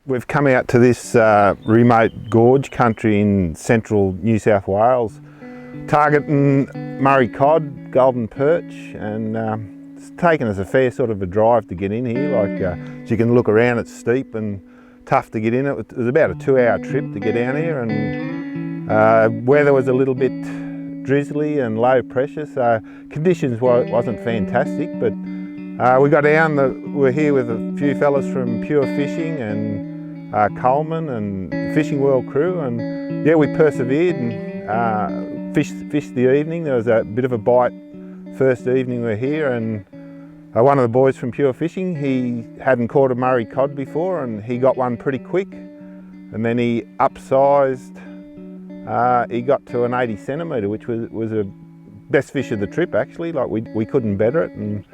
We've come out to this remote gorge country in central New South Wales, targeting Murray cod, golden perch, and it's taken us a fair sort of a drive to get in here. As you can look around, it's steep and tough to get in. It was about a 2-hour trip to get down here, and weather was a little bit drizzly and low pressure, so conditions wasn't fantastic, but we got down. We're here with a few fellas from Pure Fishing and Coleman and Fishing World crew, and yeah, we persevered and fished the evening. There was a bit of a bite first evening we were here, and one of the boys from Pure Fishing, he hadn't caught a Murray cod before, and he got one pretty quick, and then he upsized. He got to an 80 centimetre, which was a best fish of the trip actually. Like we couldn't better it. And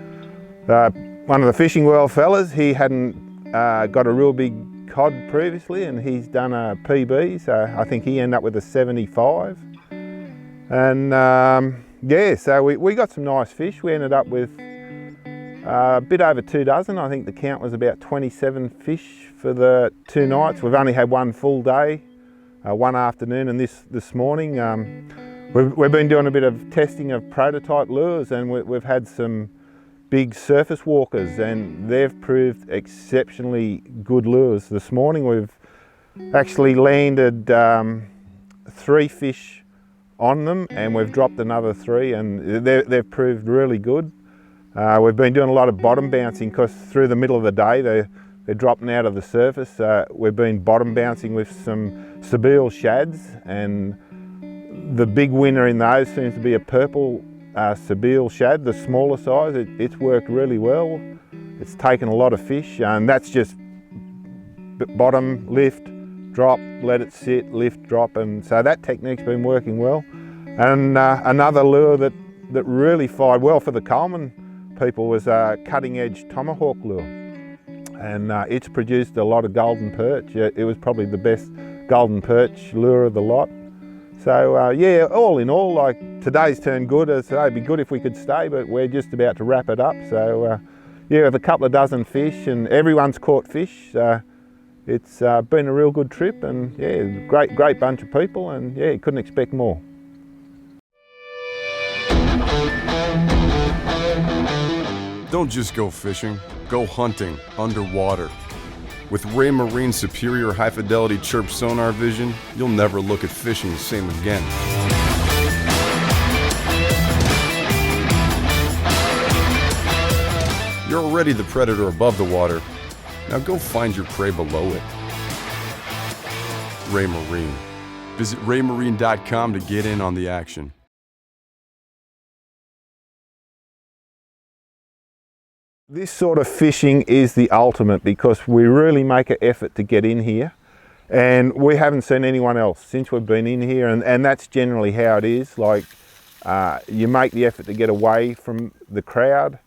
one of the Fishing World fellas, he hadn't got a real big cod previously, and he's done a PB, so I think he ended up with a 75. And yeah, so we got some nice fish. We ended up with a bit over 2 dozen. I think the count was about 27 fish for the 2 nights. We've only had one full day, one afternoon, and this morning. We've been doing a bit of testing of prototype lures, and we've had some big surface walkers, and they've proved exceptionally good lures. This morning we've actually landed 3 fish on them, and we've dropped another 3, and they've proved really good. We've been doing a lot of bottom bouncing because through the middle of the day they're dropping out of the surface. We've been bottom bouncing with some Sebile shads, and the big winner in those seems to be a purple Sebile shad, the smaller size. It's worked really well. It's taken a lot of fish, and that's just bottom, lift, drop, let it sit, lift, drop, and so that technique's been working well. And another lure that really fired well for the Coleman people was a cutting edge tomahawk lure, and it's produced a lot of golden perch. It was probably the best golden perch lure of the lot. So yeah, all in all, like today's turned good. As it'd be good if we could stay, but we're just about to wrap it up. So yeah, with a couple of dozen fish, and everyone's caught fish. It's been a real good trip, and yeah, great bunch of people, and yeah, couldn't expect more. Don't just go fishing, go hunting underwater. With Raymarine's superior high-fidelity chirp sonar vision, you'll never look at fishing the same again. You're already the predator above the water. Now go find your prey below it. Raymarine. Visit raymarine.com to get in on the action. This sort of fishing is the ultimate, because we really make an effort to get in here, and we haven't seen anyone else since we've been in here, and that's generally how it is. Like you make the effort to get away from the crowd.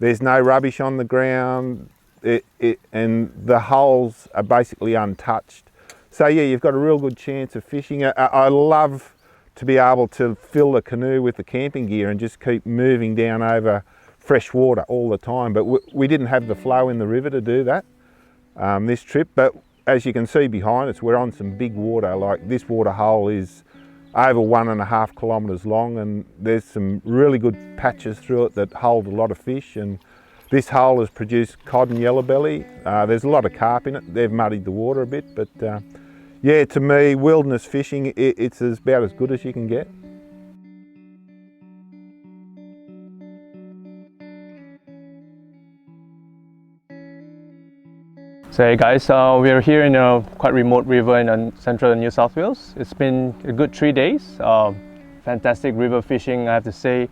There's no rubbish on the ground, and the holes are basically untouched. So yeah, you've got a real good chance of fishing. I love to be able to fill the canoe with the camping gear and just keep moving down over fresh water all the time, but we didn't have the flow in the river to do that this trip. But as you can see behind us, we're on some big water. Like this water hole is over 1.5 kilometres long, and there's some really good patches through it that hold a lot of fish, and this hole has produced cod and yellow belly. There's a lot of carp in it. They've muddied the water a bit, but yeah, to me, wilderness fishing, it's about as good as you can get. So hey guys, we're here in a quite remote river in central New South Wales. It's been a good 3 days. Fantastic river fishing, I have to say.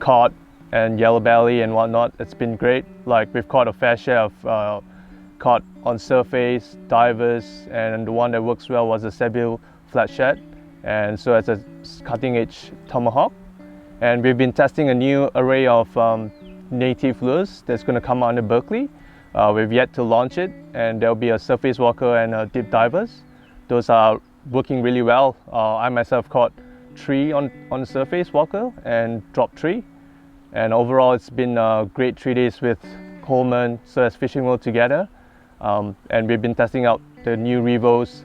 Cod and yellow belly and whatnot. It's been great. Like we've caught a fair share of cod on surface, divers, and the one that works well was a Sebile flat shad. And so it's a cutting edge tomahawk. And we've been testing a new array of native lures that's going to come under Berkley. We've yet to launch it, and there'll be a surface walker and deep divers. Those are working really well. I myself caught 3 on the surface walker and dropped 3. And overall, it's been a great 3 days with Coleman, so as Fishing World together. And we've been testing out the new Revos,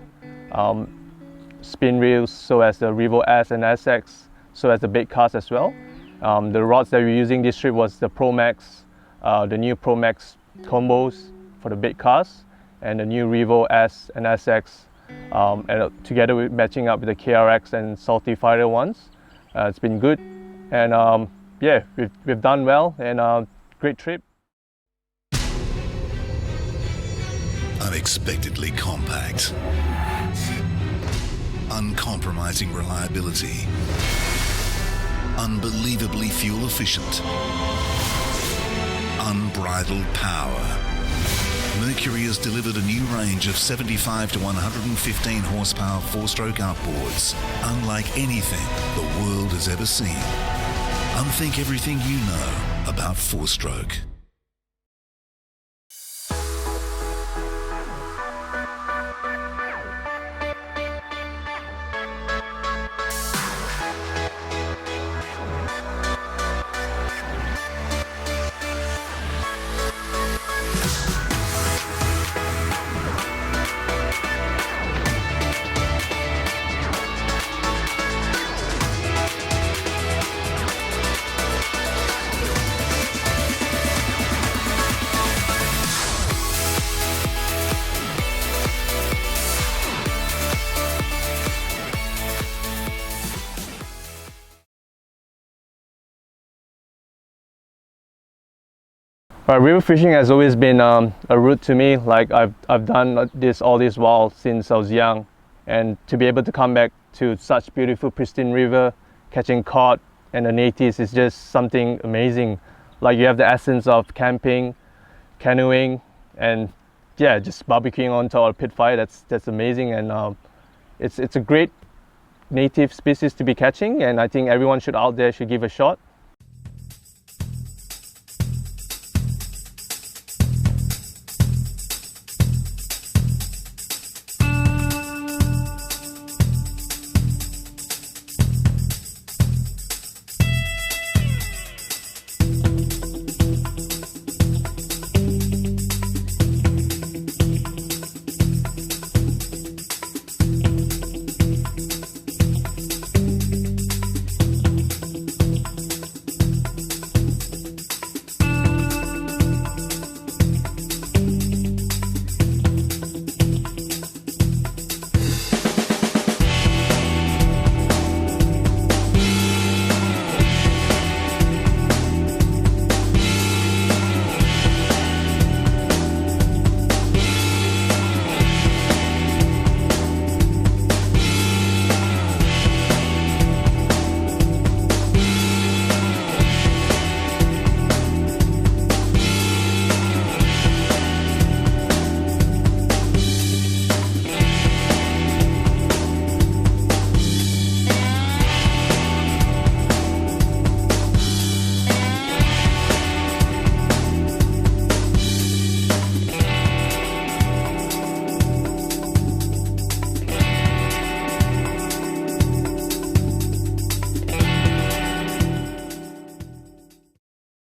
spin reels, so as the Revo S and SX, so as the bait cast as well. The rods that we're using this trip was the Pro Max, the new Pro Max combos for the bait cast, and the new Revo S and SX, and together with matching up with the KRX and Salty Fighter ones. It's been good, and yeah, we've done well, and great trip. Unexpectedly compact, uncompromising reliability, unbelievably fuel efficient, unbridled power. Mercury has delivered a new range of 75 to 115 horsepower four-stroke outboards, unlike anything the world has ever seen. Unthink everything you know about four-stroke. River fishing has always been a route to me. Like I've done this all this while since I was young, and to be able to come back to such beautiful pristine river, catching cod and the natives is just something amazing. Like you have the essence of camping, canoeing, and yeah, just barbecuing onto our pit fire. That's amazing, and it's a great native species to be catching, and I think everyone should out there should give a shot.